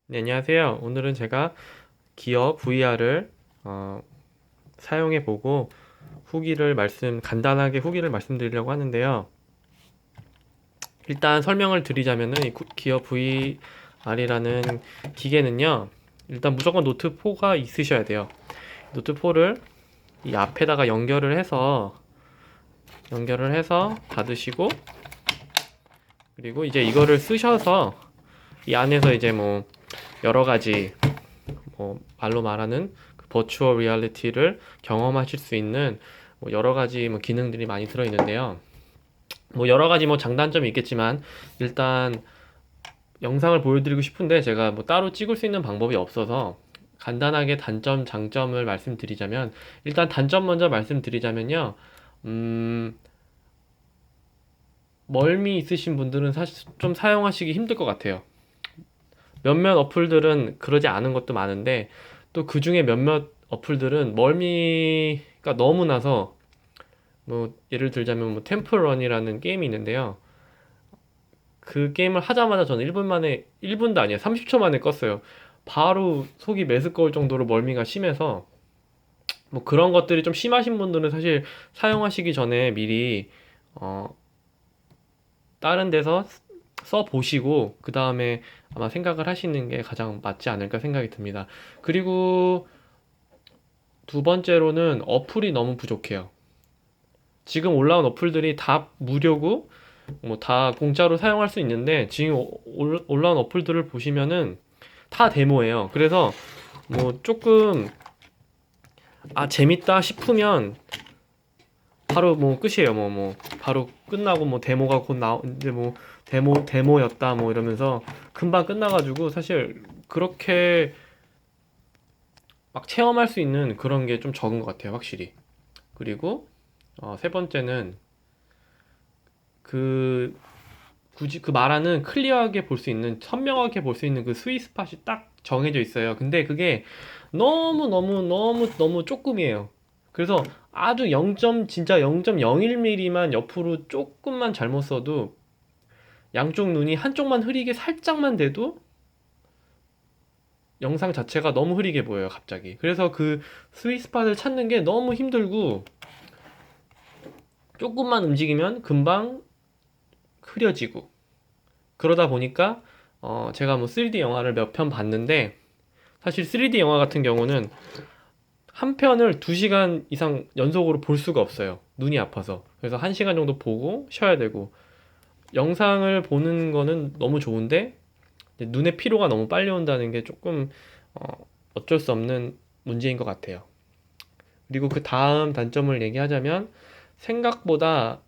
네, 안녕하세요. 오늘은 제가 기어 VR을 사용해 보고 간단하게 후기를 말씀드리려고 하는데요. 일단 설명을 드리자면은 기어 VR이라는 기계는요. 일단 무조건 노트 4가 있으셔야 돼요. 노트 4를 이 앞에다가 연결을 해서 받으시고, 그리고 이제 이거를 쓰셔서 이 안에서 이제 뭐 여러 가지 말로 말하는 그 버추얼 리얼리티를 경험하실 수 있는 뭐 여러 가지 뭐 기능들이 많이 들어 있는데요. 뭐 여러 가지 뭐 장단점이 있겠지만 일단 영상을 보여드리고 싶은데 제가 뭐 따로 찍을 수 있는 방법이 없어서 간단하게 단점, 장점을 말씀드리자면, 일단 단점 먼저 말씀드리자면요. 음, 멀미 있으신 분들은 사실 좀 사용하시기 힘들 것 같아요. 몇몇 어플들은 그러지 않은 것도 많은데, 또 그 중에 몇몇 어플들은 멀미가 너무 나서, 뭐 예를 들자면 뭐 템플런이라는 게임이 있는데요. 그 게임을 하자마자 저는 1분 만에, 1분도 아니야, 30초 만에 껐어요. 바로 속이 메스꺼울 정도로 멀미가 심해서, 뭐 그런 것들이 좀 심하신 분들은 사실 사용하시기 전에 미리 어 다른 데서 써 보시고 그 다음에 아마 생각을 하시는 게 가장 맞지 않을까 생각이 듭니다. 그리고 두 번째로는 어플이 너무 부족해요. 지금 올라온 어플들이 다 무료고 뭐 다 공짜로 사용할 수 있는데, 지금 올라온 어플들을 보시면은 다 데모예요. 그래서 뭐 조금 재밌다 싶으면 바로 뭐 끝이에요. 바로 끝나고 뭐 데모가 곧 이제 뭐 데모였다 뭐 이러면서 금방 끝나가지고 사실 그렇게 막 체험할 수 있는 그런 게 좀 적은 것 같아요, 확실히. 그리고 세 번째는 그 굳이 그 말하는 클리어하게 볼 수 있는, 선명하게 볼 수 있는 그 스윗 스팟이 딱 정해져 있어요. 근데 그게 너무 너무 너무 너무 조금이에요. 그래서 아주 0. 진짜 0.01mm만 옆으로 조금만 잘못 써도, 양쪽 눈이 한쪽만 흐리게 살짝만 돼도 영상 자체가 너무 흐리게 보여요, 갑자기. 그래서 그 스윗 스팟을 찾는 게 너무 힘들고, 조금만 움직이면 금방 흐려지고, 그러다 보니까 제가 뭐 3D 영화를 몇 편 봤는데, 사실 3D 영화 같은 경우는 한 편을 2시간 이상 연속으로 볼 수가 없어요. 눈이 아파서. 그래서 1시간 정도 보고 쉬어야 되고, 영상을 보는 거는 너무 좋은데 이제 눈의 피로가 너무 빨리 온다는 게 조금 어쩔 수 없는 문제인 것 같아요. 그리고 그 다음 단점을 얘기하자면, 생각보다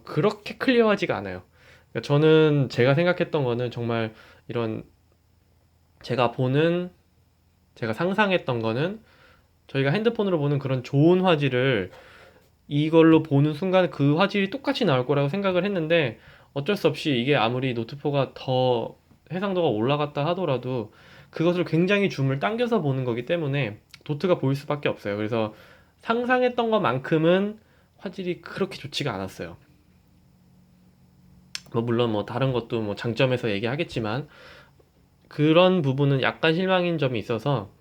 그렇게 클리어하지가 않아요. 그러니까 저는 제가 생각했던 거는 정말 이런, 제가 보는 제가 상상했던 거는 저희가 핸드폰으로 보는 그런 좋은 화질을 이걸로 보는 순간 그 화질이 똑같이 나올 거라고 생각을 했는데, 어쩔 수 없이 이게 아무리 노트4가 더 해상도가 올라갔다 하더라도 그것을 굉장히 줌을 당겨서 보는 거기 때문에 도트가 보일 수밖에 없어요. 그래서 상상했던 것만큼은 화질이 그렇게 좋지가 않았어요. 뭐 물론 뭐 다른 것도 뭐 장점에서 얘기하겠지만, 그런 부분은 약간 실망인 점이 있어서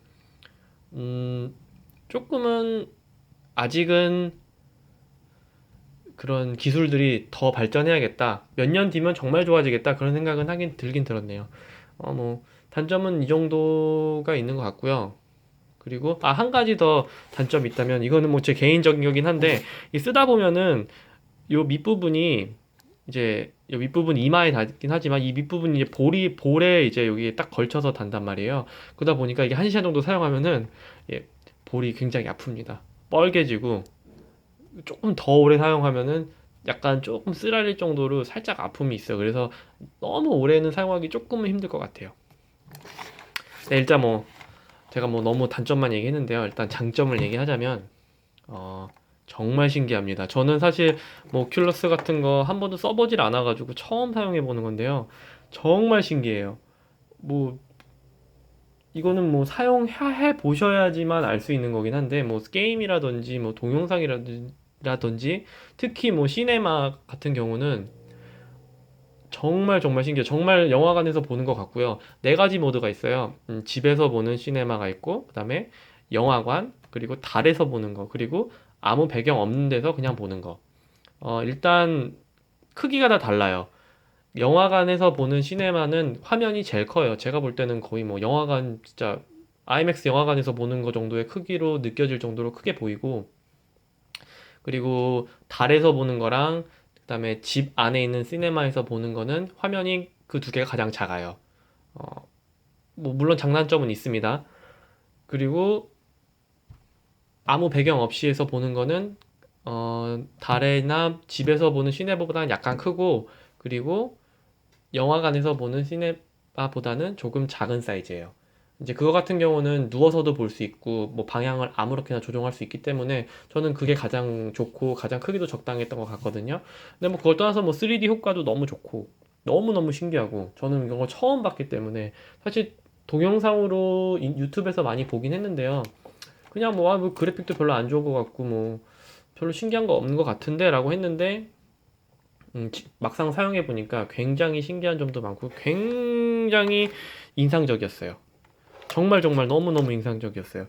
음 조금은 아직은 그런 기술들이 더 발전해야겠다, 몇 년 뒤면 정말 좋아지겠다, 그런 생각은 하긴 들긴 들었네요. 뭐 단점은 이 정도가 있는 것 같고요. 그리고 한 가지 더 단점이 있다면, 이거는 뭐 제 개인적인 거긴 한데, 이 쓰다 보면은 요 밑부분이 이제, 요 밑부분 이마에 닿긴 하지만 이 밑부분이 이제 볼에 이제 여기에 딱 걸쳐서 단단 말이에요. 그러다 보니까 이게 1시간 정도 사용하면은 볼이 굉장히 아픕니다. 뻘개지고, 조금 더 오래 사용하면은 약간 조금 쓰라릴 정도로 살짝 아픔이 있어요. 그래서 너무 오래는 사용하기 조금은 힘들 것 같아요. 네, 일단 뭐 제가 뭐 너무 단점만 얘기했는데요. 일단 장점을 얘기하자면 어, 정말 신기합니다. 저는 사실 뭐 오큘러스 같은 거 한 번도 써보질 않아가지고 처음 사용해 보는 건데요. 정말 신기해요. 뭐 이거는 뭐 사용해 보셔야지만 알 수 있는 거긴 한데, 뭐 게임이라든지 뭐 동영상이라든지 특히 뭐 시네마 같은 경우는 정말 정말 신기해요. 정말 영화관에서 보는 것 같고요. 네 가지 모드가 있어요. 집에서 보는 시네마가 있고, 그다음에 영화관, 그리고 달에서 보는 거, 그리고 아무 배경 없는 데서 그냥 보는 거. 일단 크기가 다 달라요. 영화관에서 보는 시네마는 화면이 제일 커요. 제가 볼 때는 거의 뭐 영화관 진짜 IMAX 영화관에서 보는 거 정도의 크기로 느껴질 정도로 크게 보이고, 그리고 달에서 보는 거랑 그다음에 집 안에 있는 시네마에서 보는 거는 화면이 그 두 개가 가장 작아요. 어, 뭐 물론 장단점은 있습니다. 그리고 아무 배경 없이 해서 보는 거는 달에나 집에서 보는 시네마보다는 약간 크고, 그리고 영화관에서 보는 시네마보다는 조금 작은 사이즈예요. 이제 그거 같은 경우는 누워서도 볼 수 있고 뭐 방향을 아무렇게나 조정할 수 있기 때문에 저는 그게 가장 좋고 가장 크기도 적당했던 것 같거든요. 근데 뭐 그걸 떠나서 뭐 3D 효과도 너무 좋고 너무너무 신기하고, 저는 이런 거 처음 봤기 때문에 사실 동영상으로 유튜브에서 많이 보긴 했는데요. 그냥 뭐, 뭐 그래픽도 별로 안 좋은 것 같고 뭐 별로 신기한 거 없는 것 같은데 라고 했는데, 막상 사용해 보니까 굉장히 신기한 점도 많고 굉장히 인상적이었어요. 정말 정말 너무너무 인상적이었어요.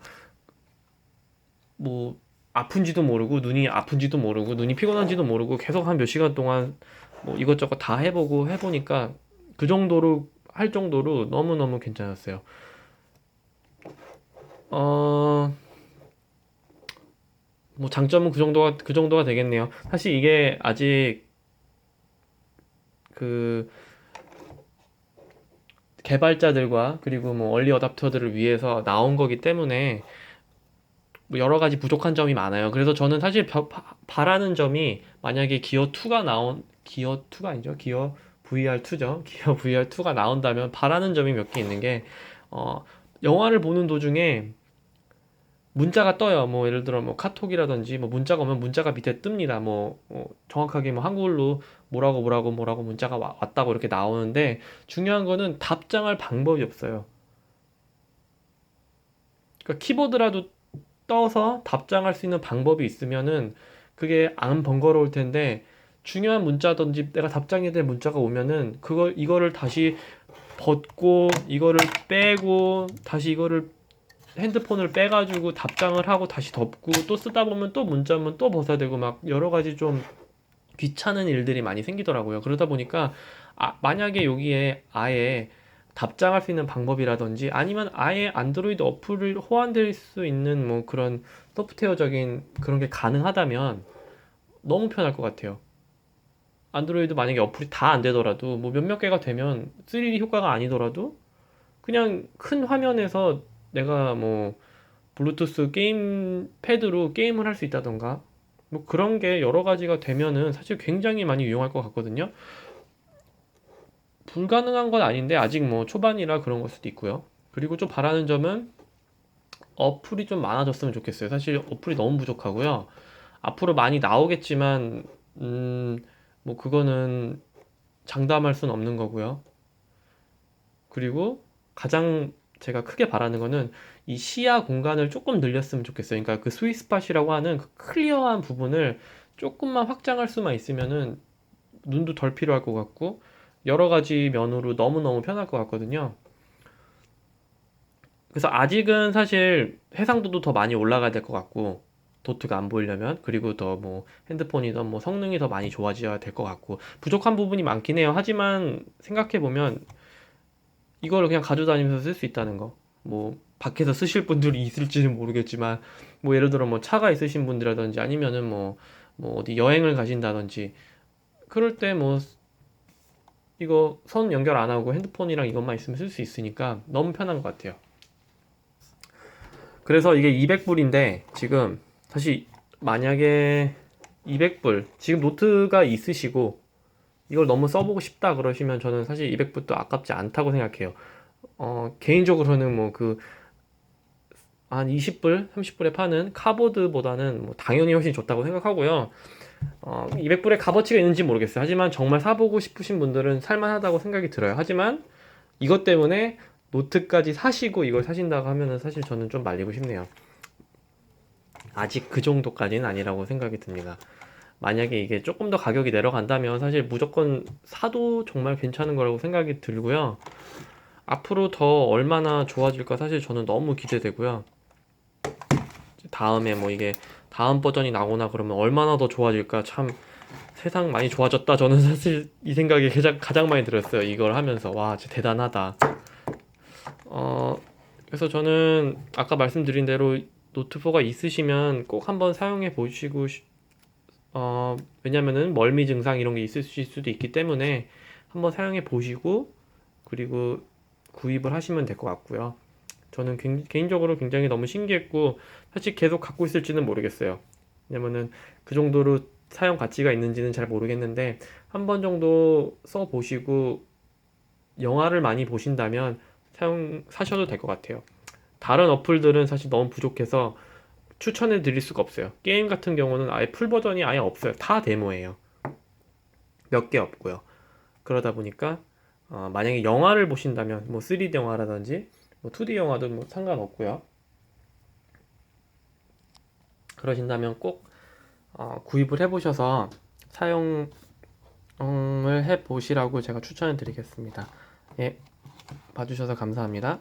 뭐 아픈지도 모르고 눈이 아픈지도 모르고 눈이 피곤한지도 모르고 계속 한 몇 시간 동안 뭐 이것저것 다 해보고 해보니까 그 정도로 할 정도로 너무너무 괜찮았어요. 어, 뭐 장점은 그 정도가 되겠네요. 사실 이게 아직 그 개발자들과 그리고 뭐 얼리 어답터들을 위해서 나온 거기 때문에 뭐 여러 가지 부족한 점이 많아요. 그래서 저는 사실 바라는 점이, 만약에 기어 2가 아니죠. 기어 VR2죠. 기어 VR2가 나온다면 바라는 점이 몇 개 있는 게, 어, 영화를 보는 도중에 문자가 떠요. 뭐 예를 들어 뭐 카톡이라든지 뭐 문자가 오면 문자가 밑에 뜹니다. 정확하게 뭐 한글로 뭐라고 뭐라고 뭐라고 문자가 왔다고 이렇게 나오는데, 중요한 거는 답장할 방법이 없어요. 그러니까 키보드라도 떠서 답장할 수 있는 방법이 있으면은 그게 안 번거로울 텐데, 중요한 문자든지 내가 답장해야 될 문자가 오면은 이거를 다시 벗고 이거를 빼고 다시 이거를 핸드폰을 빼가지고 답장을 하고 다시 덮고 또 쓰다 보면 또 문자면 또 벗어야 되고 막 여러 가지 좀 귀찮은 일들이 많이 생기더라고요. 그러다 보니까 만약에 여기에 아예 답장할 수 있는 방법이라든지 아니면 아예 안드로이드 어플을 호환될 수 있는 뭐 그런 소프트웨어적인 그런 게 가능하다면 너무 편할 것 같아요. 안드로이드 만약에 어플이 다 안 되더라도 뭐 몇몇 개가 되면 3D 효과가 아니더라도 그냥 큰 화면에서 내가 뭐 블루투스 게임 패드로 게임을 할 수 있다던가 뭐 그런 게 여러 가지가 되면은 사실 굉장히 많이 유용할 것 같거든요. 불가능한 건 아닌데 아직 뭐 초반이라 그런 걸 수도 있고요. 그리고 좀 바라는 점은 어플이 좀 많아졌으면 좋겠어요. 사실 어플이 너무 부족하고요. 앞으로 많이 나오겠지만 뭐 그거는 장담할 수는 없는 거고요. 그리고 가장 제가 크게 바라는 거는 이 시야 공간을 조금 늘렸으면 좋겠어요. 그러니까 그 스윗스팟이라고 하는 그 클리어한 부분을 조금만 확장할 수만 있으면은 눈도 덜 필요할 것 같고 여러 가지 면으로 너무너무 편할 것 같거든요. 그래서 아직은 사실 해상도도 더 많이 올라가야 될 것 같고, 도트가 안 보이려면, 그리고 더 뭐 핸드폰이든 뭐 성능이 더 많이 좋아져야 될 것 같고 부족한 부분이 많긴 해요. 하지만 생각해 보면 이거를 그냥 가져다니면서 쓸 수 있다는 거. 뭐, 밖에서 쓰실 분들이 있을지는 모르겠지만, 뭐, 예를 들어 뭐 차가 있으신 분들이라든지 아니면은 뭐 어디 여행을 가신다든지, 그럴 때 뭐, 이거 선 연결 안 하고 핸드폰이랑 이것만 있으면 쓸 수 있으니까 너무 편한 것 같아요. 그래서 이게 200불인데, 지금, 사실 만약에 200불, 지금 노트가 있으시고, 이걸 너무 써보고 싶다 그러시면 저는 사실 200불도 아깝지 않다고 생각해요. 개인적으로는 뭐 한 20불, 30불에 파는 카보드보다는 뭐 당연히 훨씬 좋다고 생각하고요. 200불의 값어치가 있는지 모르겠어요. 하지만 정말 사보고 싶으신 분들은 살만하다고 생각이 들어요. 하지만 이것 때문에 노트까지 사시고 이걸 사신다고 하면은 사실 저는 좀 말리고 싶네요. 아직 그 정도까지는 아니라고 생각이 듭니다. 만약에 이게 조금 더 가격이 내려간다면 사실 무조건 사도 정말 괜찮은 거라고 생각이 들고요. 앞으로 더 얼마나 좋아질까 사실 저는 너무 기대되고요. 다음에 뭐 이게 다음 버전이 나오나 그러면 얼마나 더 좋아질까 참 세상 많이 좋아졌다. 저는 사실 이 생각이 가장 많이 들었어요. 이걸 하면서 와 진짜 대단하다. 어 그래서 저는 아까 말씀드린 대로 노트4가 있으시면 꼭 한번 사용해 보시고 왜냐면은 멀미 증상 이런 게 있으실 수도 있기 때문에 한번 사용해 보시고 그리고 구입을 하시면 될 것 같고요. 저는 개인적으로 굉장히 너무 신기했고 사실 계속 갖고 있을지는 모르겠어요. 왜냐면은 그 정도로 사용 가치가 있는지는 잘 모르겠는데 한 번 정도 써 보시고 영화를 많이 보신다면 사셔도 될 것 같아요. 다른 어플들은 사실 너무 부족해서 추천해 드릴 수가 없어요. 게임 같은 경우는 아예 풀 버전이 아예 없어요. 다 데모예요. 몇 개 없고요. 그러다 보니까 만약에 영화를 보신다면 뭐 3D 영화라든지 뭐 2D 영화도 뭐 상관없고요. 그러신다면 꼭 구입을 해보셔서 사용을 해보시라고 제가 추천을 드리겠습니다. 예, 봐주셔서 감사합니다.